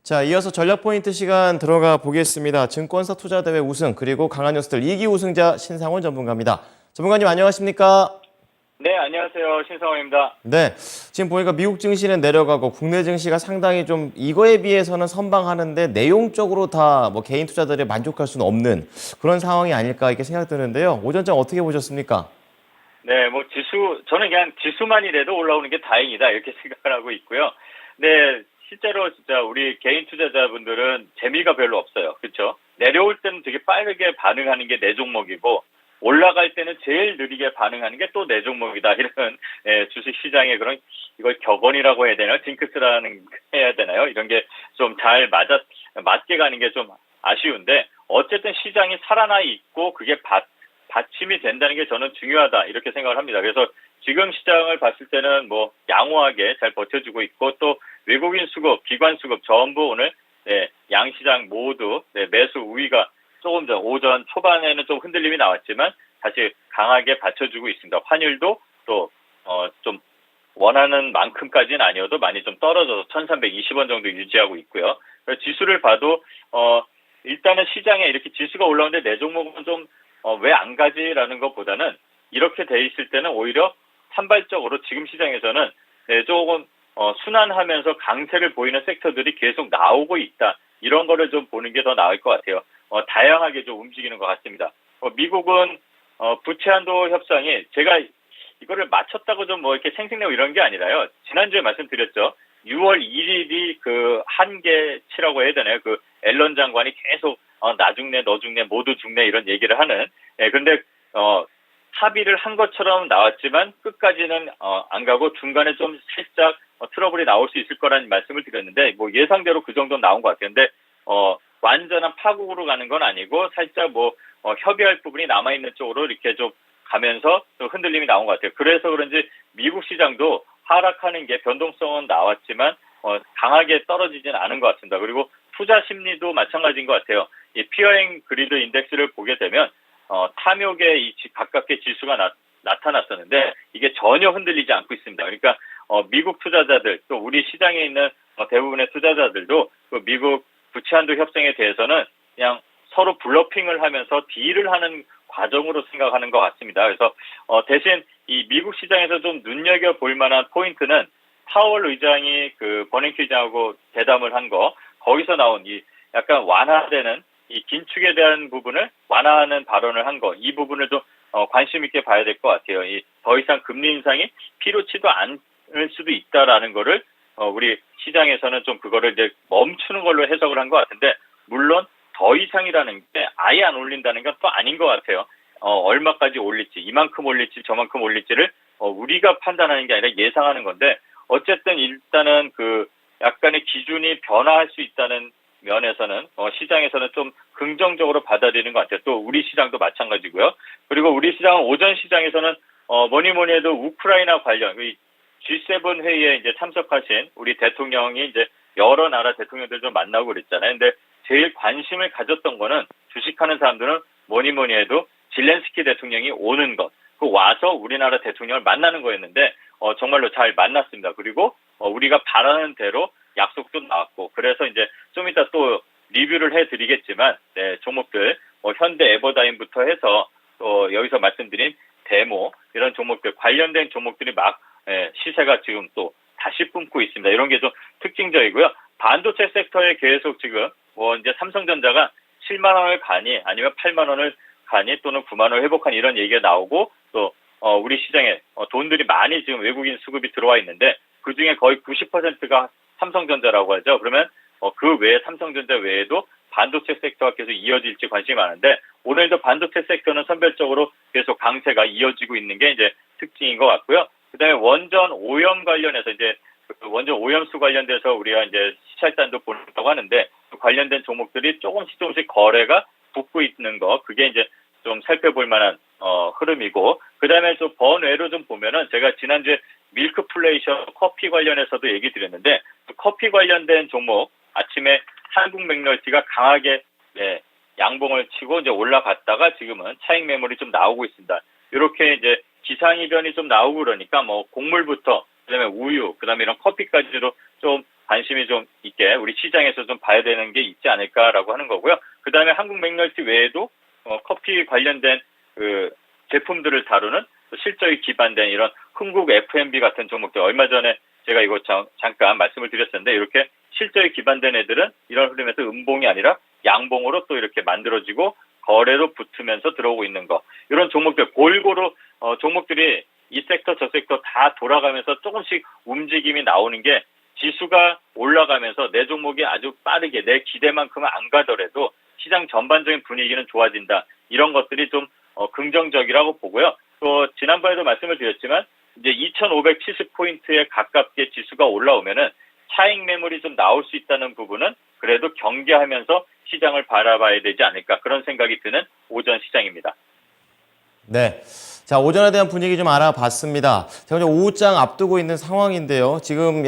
자, 이어서 전략 포인트 시간 들어가 보겠습니다. 증권사 투자대회 우승 그리고 강한 뉴스들 2기 우승자 신상훈 전문가입니다. 전문가님 안녕하십니까? 네, 안녕하세요. 신성호입니다. 네, 지금 보니까 미국 증시는 내려가고 국내 증시가 상당히 좀 이거에 비해서는 선방하는데 내용적으로 다 뭐 개인 투자들이 만족할 수는 없는 그런 상황이 아닐까 이렇게 생각드는데요. 오전장 어떻게 보셨습니까? 네, 뭐 저는 그냥 지수만이라도 올라오는 게 다행이다 이렇게 생각을 하고 있고요. 네, 실제로 진짜 우리 개인 투자자분들은 재미가 별로 없어요. 그렇죠? 내려올 때는 되게 빠르게 반응하는 게 내 종목이고 올라갈 때는 제일 느리게 반응하는 게 또 내 종목이다. 이런 주식 시장의 그런 이걸 격언이라고 해야 되나요? 징크스라는 해야 되나요? 이런 게 좀 잘 맞게 가는 게 좀 아쉬운데 어쨌든 시장이 살아나 있고 그게 받침이 된다는 게 저는 중요하다 이렇게 생각을 합니다. 그래서 지금 시장을 봤을 때는 뭐 양호하게 잘 버텨주고 있고 또 외국인 수급, 기관 수급 전부 오늘 양시장 모두 매수 우위가 조금 전 오전 초반에는 좀 흔들림이 나왔지만 다시 강하게 받쳐주고 있습니다. 환율도 또 좀 원하는 만큼까지는 아니어도 많이 좀 떨어져서 1,320원 정도 유지하고 있고요. 그래서 지수를 봐도 일단은 시장에 이렇게 지수가 올라오는데 내 종목은 좀 왜 안 가지라는 것보다는 이렇게 돼 있을 때는 오히려 산발적으로 지금 시장에서는 조금 순환하면서 강세를 보이는 섹터들이 계속 나오고 있다. 이런 거를 좀 보는 게 더 나을 것 같아요. 다양하게 좀 움직이는 것 같습니다. 미국은 부채 한도 협상이 제가 이거를 맞췄다고 좀 뭐 이렇게 생색내고 이런 게 아니라요. 지난주에 말씀드렸죠. 6월 1일이 그 한계치라고 해야 되나요? 그 앨런 장관이 계속 나 죽네, 너 죽네, 모두 죽네 이런 얘기를 하는. 그런데 합의를 한 것처럼 나왔지만 끝까지는 안 가고 중간에 좀 살짝 트러블이 나올 수 있을 거라는 말씀을 드렸는데 뭐 예상대로 그 정도는 나온 것 같아요. 근데 완전한 파국으로 가는 건 아니고 살짝 협의할 부분이 남아있는 쪽으로 이렇게 좀 가면서 좀 흔들림이 나온 것 같아요. 그래서 그런지 미국 시장도 하락하는 게 변동성은 나왔지만 강하게 떨어지진 않은 것 같습니다. 그리고 투자 심리도 마찬가지인 것 같아요. 이 피어잉 그리드 인덱스를 보게 되면 탐욕의 이 가깝게 지수가 나타났었는데 이게 전혀 흔들리지 않고 있습니다. 그러니까 미국 투자자들 또 우리 시장에 있는 대부분의 투자자들도 그 미국 부채 한도 협상에 대해서는 그냥 서로 블러핑을 하면서 딜을 하는 과정으로 생각하는 것 같습니다. 그래서 대신 이 미국 시장에서 좀 눈여겨볼 만한 포인트는 파월 의장이 그 버냉키 의장하고 대담을 한 거 거기서 나온 이 약간 완화되는 이 긴축에 대한 부분을 완화하는 발언을 한 거 이 부분을 좀 관심 있게 봐야 될 것 같아요. 이 더 이상 금리 인상이 필요치도 않을 수도 있다라는 거를 우리 시장에서는 좀 그거를 이제 멈추는 걸로 해석을 한 것 같은데 물론 더 이상이라는 게 아예 안 올린다는 건 또 아닌 것 같아요. 얼마까지 올릴지 이만큼 올릴지 저만큼 올릴지를 우리가 판단하는 게 아니라 예상하는 건데 어쨌든 일단은 그 약간의 기준이 변화할 수 있다는 면에서는 시장에서는 좀 긍정적으로 받아들이는 것 같아요. 또 우리 시장도 마찬가지고요. 그리고 우리 시장은 오전 시장에서는 뭐니 해도 우크라이나 관련 G7 회의에 이제 참석하신 우리 대통령이 이제 여러 나라 대통령들 좀 만나고 그랬잖아요. 근데 제일 관심을 가졌던 거는 주식하는 사람들은 뭐니 해도 질렌스키 대통령이 오는 것, 그 와서 우리나라 대통령을 만나는 거였는데 정말로 잘 만났습니다. 그리고 우리가 바라는 대로 약속도 나왔고 그래서 이제 좀 이따 또 리뷰를 해드리겠지만 종목들 현대 에버다임부터 해서 또 여기서 말씀드린 데모 이런 종목들 관련된 종목들이 막 시세가 지금 또 다시 뿜고 있습니다. 이런 게 좀 특징적이고요. 반도체 섹터에 계속 지금 이제 삼성전자가 7만 원을 가니 아니면 8만 원을 가니 또는 9만 원을 회복하니 이런 얘기가 나오고 또 우리 시장에 돈들이 많이 지금 외국인 수급이 들어와 있는데 그중에 거의 90%가 삼성전자라고 하죠. 그러면 그 외에 삼성전자 외에도 반도체 섹터가 계속 이어질지 관심이 많은데 오늘도 반도체 섹터는 선별적으로 계속 강세가 이어지고 있는 게 이제 특징인 것 같고요. 그다음에 원전 오염 관련해서 이제 원전 오염수 관련돼서 우리가 이제 시찰단도 보낸다고 하는데 관련된 종목들이 조금씩 거래가 붙고 있는 거 그게 이제 좀 살펴볼 만한 흐름이고 그다음에 또 번외로 좀 보면은 제가 지난주에 밀크플레이션 커피 관련해서도 얘기 드렸는데 커피 관련된 종목 아침에 한국 맥널티가 강하게 양봉을 치고 이제 올라갔다가 지금은 차익 매물이 좀 나오고 있습니다. 이렇게 이제 기상이변이 좀 나오고 그러니까 뭐 곡물부터 그다음에 우유 그다음에 이런 커피까지도 좀 관심이 좀 함께 우리 시장에서 좀 봐야 되는 게 있지 않을까라고 하는 거고요. 그 다음에 한국 맥널티 외에도 커피 관련된 그 제품들을 다루는 실적이 기반된 이런 흥국 F&B 같은 종목들, 얼마 전에 제가 이거 잠깐 말씀을 드렸었는데, 이렇게 실적이 기반된 애들은 이런 흐름에서 음봉이 아니라 양봉으로 또 이렇게 만들어지고 거래로 붙으면서 들어오고 있는 거, 이런 종목들 골고루 종목들이 이 섹터 저 섹터 다 돌아가면서 조금씩 움직임이 나오는 게, 지수가 올라가면서 내 종목이 아주 빠르게 내 기대만큼은 안 가더라도 시장 전반적인 분위기는 좋아진다, 이런 것들이 좀 긍정적이라고 보고요. 또 지난번에도 말씀을 드렸지만 이제 2,570포인트에 가깝게 지수가 올라오면은 차익 매물이 좀 나올 수 있다는 부분은 그래도 경계하면서 시장을 바라봐야 되지 않을까, 그런 생각이 드는 오전 시장입니다. 네. 자, 오전에 대한 분위기 좀 알아봤습니다. 자, 이제 오후장 앞두고 있는 상황인데요. 지금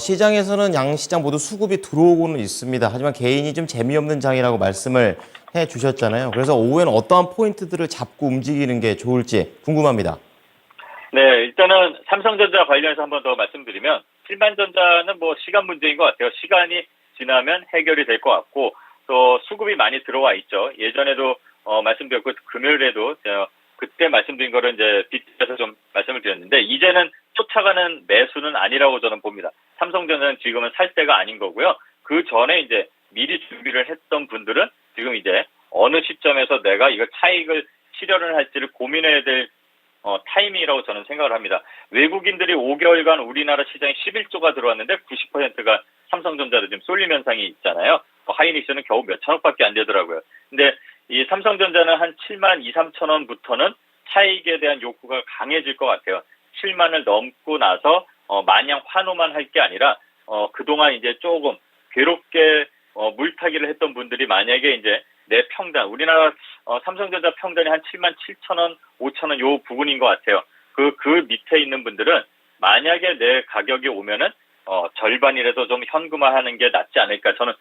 시장에서는 양시장 모두 수급이 들어오고는 있습니다. 하지만 개인이 좀 재미없는 장이라고 말씀을 해 주셨잖아요. 그래서 오후에는 어떠한 포인트들을 잡고 움직이는 게 좋을지 궁금합니다. 네, 일단은 삼성전자 관련해서 한 번 더 말씀드리면, 실만전자는 뭐 시간 문제인 것 같아요. 시간이 지나면 해결이 될 것 같고, 또 수급이 많이 들어와 있죠. 예전에도 말씀드렸고, 금요일에도 그때 말씀드린 거를 이제 빗대서 좀 말씀을 드렸는데, 이제는 쫓아가는 매수는 아니라고 저는 봅니다. 삼성전자는 지금은 살 때가 아닌 거고요. 그 전에 이제 미리 준비를 했던 분들은 지금 이제 어느 시점에서 내가 이거 차익을 실현을 할지를 고민해야 될 타이밍이라고 저는 생각을 합니다. 외국인들이 5개월간 우리나라 시장에 11조가 들어왔는데 90%가 삼성전자로 지금 쏠림 현상이 있잖아요. 하이닉스는 겨우 몇 천억밖에 안 되더라고요. 근데 이 삼성전자는 한 7만 2, 3천 원부터는 차익에 대한 욕구가 강해질 것 같아요. 7만을 넘고 나서 마냥 환호만 할 게 아니라 그동안 이제 조금 괴롭게 물타기를 했던 분들이 만약에 이제 내 평단, 우리나라 삼성전자 평단이 한 7만 7천 원, 5천 원 요 부분인 것 같아요. 그 밑에 있는 분들은 만약에 내 가격이 오면은 절반이라도 좀 현금화하는 게 낫지 않을까. 저는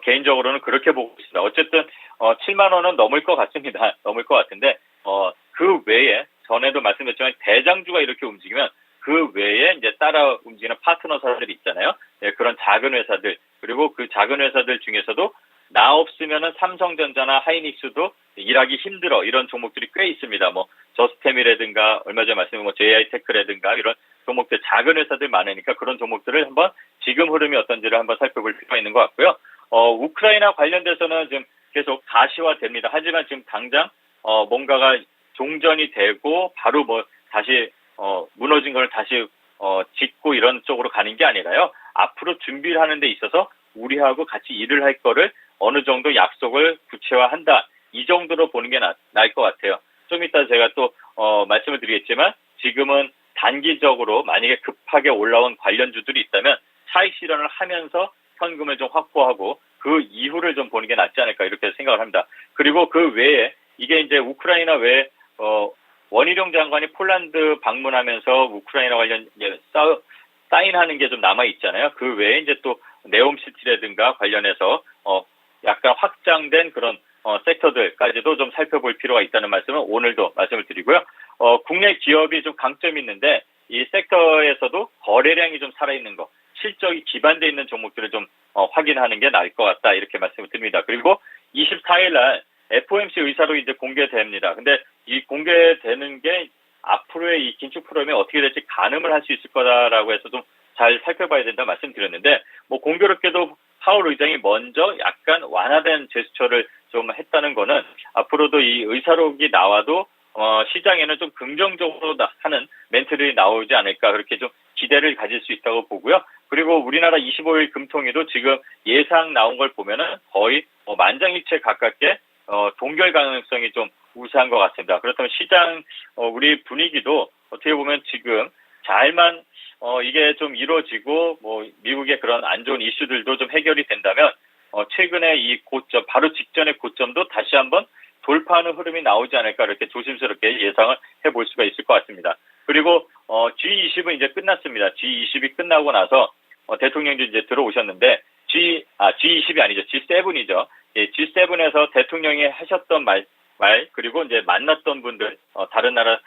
개인적으로는 그렇게 보고 있습니다. 어쨌든 7만 원은 넘을 것 같습니다. 넘을 것 같은데 그 외에 전에도 말씀드렸지만 대장주가 이렇게 움직이면 그 외에 이제 따라 움직이는 파트너사들이 있잖아요. 네, 그런 작은 회사들, 그리고 그 작은 회사들 중에서도 나 없으면은 삼성전자나 하이닉스도 일하기 힘들어, 이런 종목들이 꽤 있습니다. 뭐 저스템이라든가 얼마 전에 말씀드린 뭐 JI테크라든가 이런 종목들, 작은 회사들 많으니까 그런 종목들을 한번 지금 흐름이 어떤지를 한번 살펴볼 필요가 있는 것 같고요. 우크라이나 관련돼서는 지금 계속 가시화됩니다. 하지만 지금 당장 뭔가가 종전이 되고 바로 뭐 다시 무너진 걸 다시 짓고 이런 쪽으로 가는 게 아니라요. 앞으로 준비를 하는 데 있어서 우리하고 같이 일을 할 거를 어느 정도 약속을 구체화한다, 이 정도로 보는 게 나을 것 같아요. 좀 이따 제가 또 말씀을 드리겠지만, 지금은 단기적으로 만약에 급하게 올라온 관련주들이 있다면 차익 실현을 하면서 현금을 좀 확보하고 그 이후를 좀 보는 게 낫지 않을까, 이렇게 생각을 합니다. 그리고 그 외에 이게 이제 우크라이나 외에 원희룡 장관이 폴란드 방문하면서 우크라이나 관련 사인하는 게 좀 남아 있잖아요. 그 외에 이제 또 네옴시티라든가 관련해서 약간 확장된 그런 섹터들까지도 좀 살펴볼 필요가 있다는 말씀을 오늘도 말씀을 드리고요. 국내 기업이 좀 강점이 있는데 이 섹터에서도 거래량이 좀 살아있는 거, 실적이 기반되어 있는 종목들을 좀 확인하는 게 나을 것 같다, 이렇게 말씀을 드립니다. 그리고 24일 날 FOMC 의사로 이제 공개됩니다. 근데 이 공개되는 게 앞으로의 이 긴축 프로그램이 어떻게 될지 가늠을 할 수 있을 거다라고 해서 좀 잘 살펴봐야 된다 말씀드렸는데, 뭐 공교롭게도 파월 의장이 먼저 약간 완화된 제스처를 좀 했다는 거는 앞으로도 이 의사록이 나와도 시장에는 좀 긍정적으로 하는 멘트들이 나오지 않을까, 그렇게 좀 기대를 가질 수 있다고 보고요. 그리고 우리나라 25일 금통위도 지금 예상 나온 걸 보면은 거의 만장일치 가깝게 동결 가능성이 좀 우세한 것 같습니다. 그렇다면 시장 우리 분위기도 어떻게 보면 지금 잘만 이게 좀 이루어지고 뭐 미국의 그런 안 좋은 이슈들도 좀 해결이 된다면 최근에 이 고점, 바로 직전의 고점도 다시 한번 돌파하는 흐름이 나오지 않을까, 이렇게 조심스럽게 예상을 해볼 수가 있을 것 같습니다. 그리고 G20은 이제 끝났습니다. G20이 끝나고 나서 대통령도 이제 들어오셨는데 G20이 아니죠. G7이죠. 예, G7에서 대통령이 하셨던 말 그리고 이제 만났던 분들, 다른 나라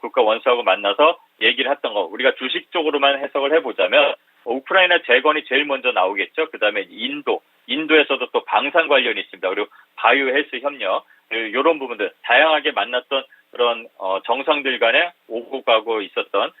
국가 원수하고 만나서 얘기를 했던 거, 우리가 주식 쪽으로만 해석을 해보자면 우크라이나 재건이 제일 먼저 나오겠죠. 그다음에 인도에서도 또 방산 관련이 있습니다. 그리고 바이오 헬스 협력, 이런 부분들 다양하게 만났던 그런 정상들 간에 오고 가고 있었던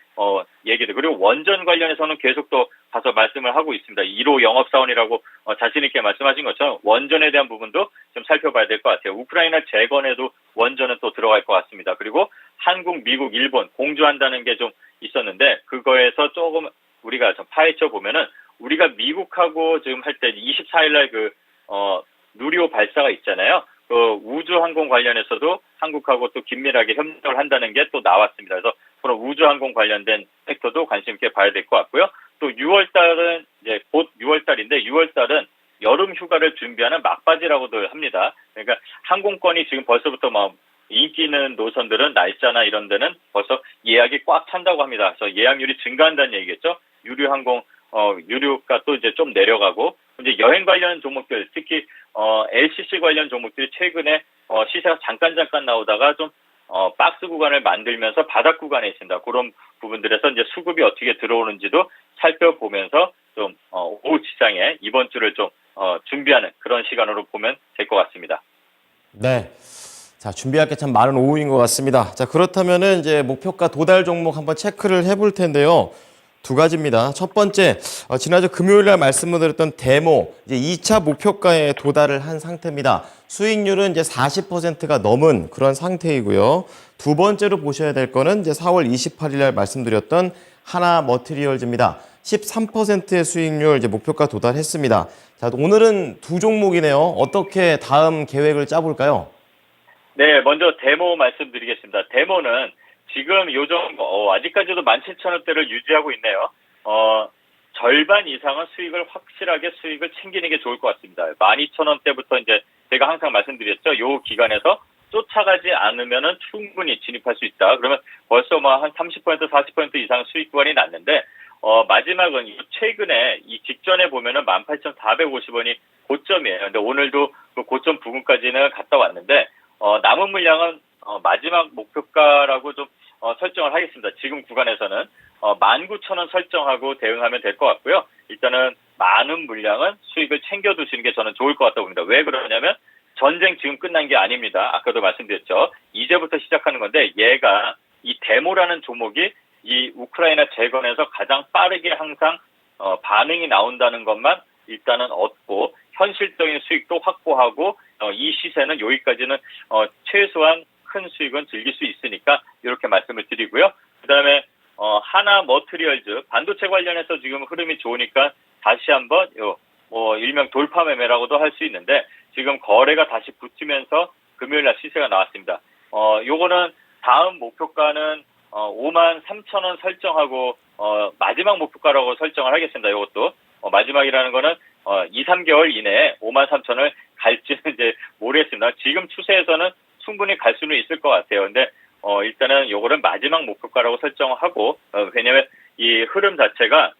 얘기들. 그리고 원전 관련해서는 계속 또 가서 말씀을 하고 있습니다. 1호 영업사원이라고 자신 있게 말씀하신 것처럼 원전에 대한 부분도 좀 살펴봐야 될 것 같아요. 우크라이나 재건에도 원전은 또 들어갈 것 같습니다. 그리고 한국, 미국, 일본 공조한다는 게 좀 있었는데 그거에서 조금 우리가 좀 파헤쳐 보면은 우리가 미국하고 지금 할 때 24일 날 누리호 발사가 있잖아요. 그 우주항공 관련해서도 한국하고 또 긴밀하게 협력을 한다는 게 또 나왔습니다. 그래서 그런 우주항공 관련된 섹터도 관심 있게 봐야 될 것 같고요. 또 6월 달은 이제 곧 6월 달인데 6월 달은 여름 휴가를 준비하는 막바지라고도 합니다. 그러니까 항공권이 지금 벌써부터 막 인기 있는 노선들은 날짜나 이런 데는 벌써 예약이 꽉 찬다고 합니다. 그래서 예약률이 증가한다는 얘기겠죠. 유류항공 유류가 또 이제 좀 내려가고 이제 여행 관련 종목들 특히 LCC 관련 종목들이 최근에 시세가 잠깐 나오다가 좀 박스 구간을 만들면서 바닥 구간에 있습니다. 그런 부분들에서 이제 수급이 어떻게 들어오는지도 살펴보면서 좀 오후 시장에 이번 주를 좀 준비하는 그런 시간으로 보면 될 것 같습니다. 네. 자, 준비할 게 참 많은 오후인 것 같습니다. 자, 그렇다면은 이제 목표가 도달 종목 한번 체크를 해볼 텐데요. 두 가지입니다. 첫 번째, 지난주 금요일 날 말씀을 드렸던 데모, 이제 2차 목표가에 도달을 한 상태입니다. 수익률은 이제 40%가 넘은 그런 상태이고요. 두 번째로 보셔야 될 거는 이제 4월 28일 날 말씀드렸던 하나 머티리얼즈입니다. 13%의 수익률 이제 목표가 도달했습니다. 자, 오늘은 두 종목이네요. 어떻게 다음 계획을 짜볼까요? 네, 먼저 데모 말씀드리겠습니다. 데모는 지금 요정 아직까지도 17,000원대를 유지하고 있네요. 절반 이상은 확실하게 수익을 챙기는 게 좋을 것 같습니다. 12,000원대부터 이제 제가 항상 말씀드렸죠. 요 기간에서 쫓아가지 않으면은 충분히 진입할 수 있다. 그러면 벌써 뭐 한 30%, 40% 이상 수익 구간이 났는데 마지막은 최근에 이 직전에 보면은 18,450원이 고점이에요. 근데 오늘도 그 고점 부근까지는 갔다 왔는데 남은 물량은 마지막 목표가라고 좀 설정을 하겠습니다. 지금 구간에서는 19,000원 설정하고 대응하면 될 것 같고요. 일단은 많은 물량은 수익을 챙겨두시는 게 저는 좋을 것 같다고 봅니다. 왜 그러냐면 전쟁 지금 끝난 게 아닙니다. 아까도 말씀드렸죠. 이제부터 시작하는 건데 얘가 이 데모라는 종목이 이 우크라이나 재건에서 가장 빠르게 항상 반응이 나온다는 것만 일단은 얻고 현실적인 수익도 확보하고 이 시세는 여기까지는 최소한 큰 수익은 즐길 수 있으니까 이렇게 말씀을 드리고요. 그다음에 하나 머티리얼즈 반도체 관련해서 지금 흐름이 좋으니까 다시 한번 일명 돌파 매매라고도 할 수 있는데 지금 거래가 다시 붙으면서 금요일 날 시세가 나왔습니다. 요거는 다음 목표가는 53,000원 설정하고 마지막 목표가라고 설정을 하겠습니다. 이것도 마지막이라는 거는 2, 3개월 이내에 53,000원을 갈지는 이제 모르겠습니다. 지금 추세에서는 충분히 갈 수는 있을 것 같아요. 근데 일단은 요거는 마지막 목표가라고 설정하고 왜냐면 이 흐름 자체가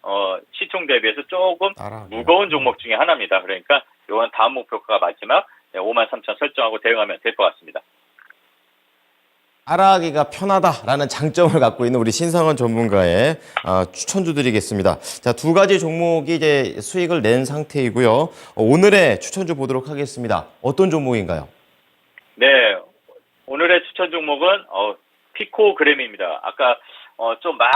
시총 대비해서 조금 무거운 종목 중에 하나입니다. 그러니까 요건 다음 목표가가 마지막 53,000원 설정하고 대응하면 될 것 같습니다. 따라하기가 편하다라는 장점을 갖고 있는 우리 신상원 전문가의 추천주 드리겠습니다. 자, 두 가지 종목이 이제 수익을 낸 상태이고요. 오늘의 추천주 보도록 하겠습니다. 어떤 종목인가요? 네, 오늘의 추천 종목은 피코그램입니다. 아까 좀 막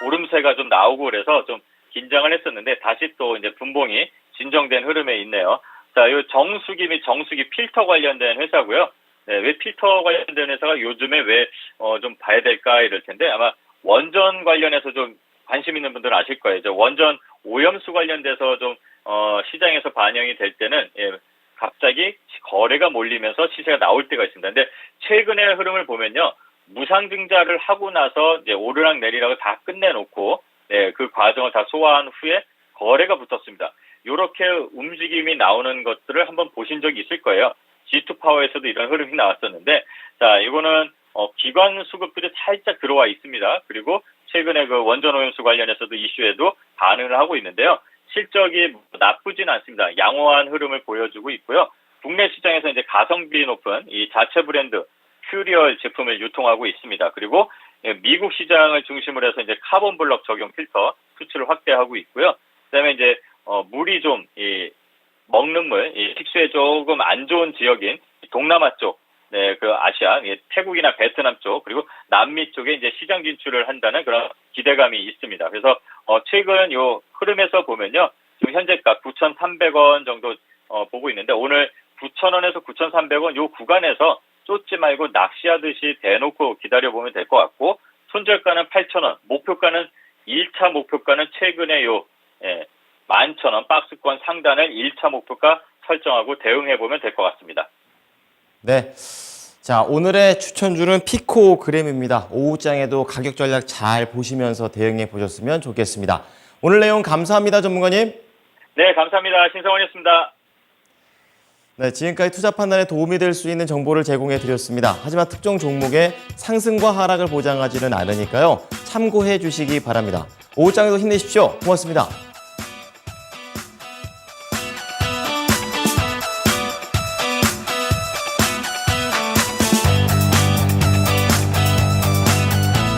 오름세가 좀 나오고 그래서 좀 긴장을 했었는데 다시 또 이제 분봉이 진정된 흐름에 있네요. 자, 이 정수기 및 정수기 필터 관련된 회사고요. 네, 왜 필터 관련된 회사가 요즘에 왜 좀 봐야 될까 이럴 텐데 아마 원전 관련해서 좀 관심 있는 분들은 아실 거예요. 원전 오염수 관련돼서 좀 시장에서 반영이 될 때는 갑자기 거래가 몰리면서 시세가 나올 때가 있습니다. 근데 최근의 흐름을 보면요. 무상증자를 하고 나서 이제 오르락 내리락을 다 끝내놓고 그 과정을 다 소화한 후에 거래가 붙었습니다. 이렇게 움직임이 나오는 것들을 한번 보신 적이 있을 거예요. G2파워에서도 이런 흐름이 나왔었는데 자, 이거는 기관 수급들이 살짝 들어와 있습니다. 그리고 최근에 그 원전 오염수 관련해서도 이슈에도 반응을 하고 있는데요. 실적이 나쁘진 않습니다. 양호한 흐름을 보여주고 있고요. 국내 시장에서 이제 가성비 높은 이 자체 브랜드 큐리얼 제품을 유통하고 있습니다. 그리고 미국 시장을 중심으로 해서 이제 카본 블럭 적용 필터 수출을 확대하고 있고요. 그다음에 이제 물이 좀 먹는 물, 식수에 조금 안 좋은 지역인 동남아 쪽, 네, 그 아시아, 태국이나 베트남 쪽, 그리고 남미 쪽에 이제 시장 진출을 한다는 그런 기대감이 있습니다. 그래서 최근 요 흐름에서 보면요, 지금 현재가 9,300원 정도 보고 있는데 오늘 9,000원에서 9,300원 요 구간에서 쫓지 말고 낚시하듯이 대놓고 기다려보면 될 것 같고, 손절가는 8,000원, 목표가는 1차 목표가는 최근에 11,000원 박스권 상단을 1차 목표가 설정하고 대응해보면 될 것 같습니다. 네. 자, 오늘의 추천주는 피코그램입니다. 오후장에도 가격 전략 잘 보시면서 대응해 보셨으면 좋겠습니다. 오늘 내용 감사합니다, 전문가님. 네, 감사합니다. 신성원이었습니다. 네, 지금까지 투자 판단에 도움이 될 수 있는 정보를 제공해 드렸습니다. 하지만 특정 종목의 상승과 하락을 보장하지는 않으니까요. 참고해 주시기 바랍니다. 오후장에도 힘내십시오. 고맙습니다.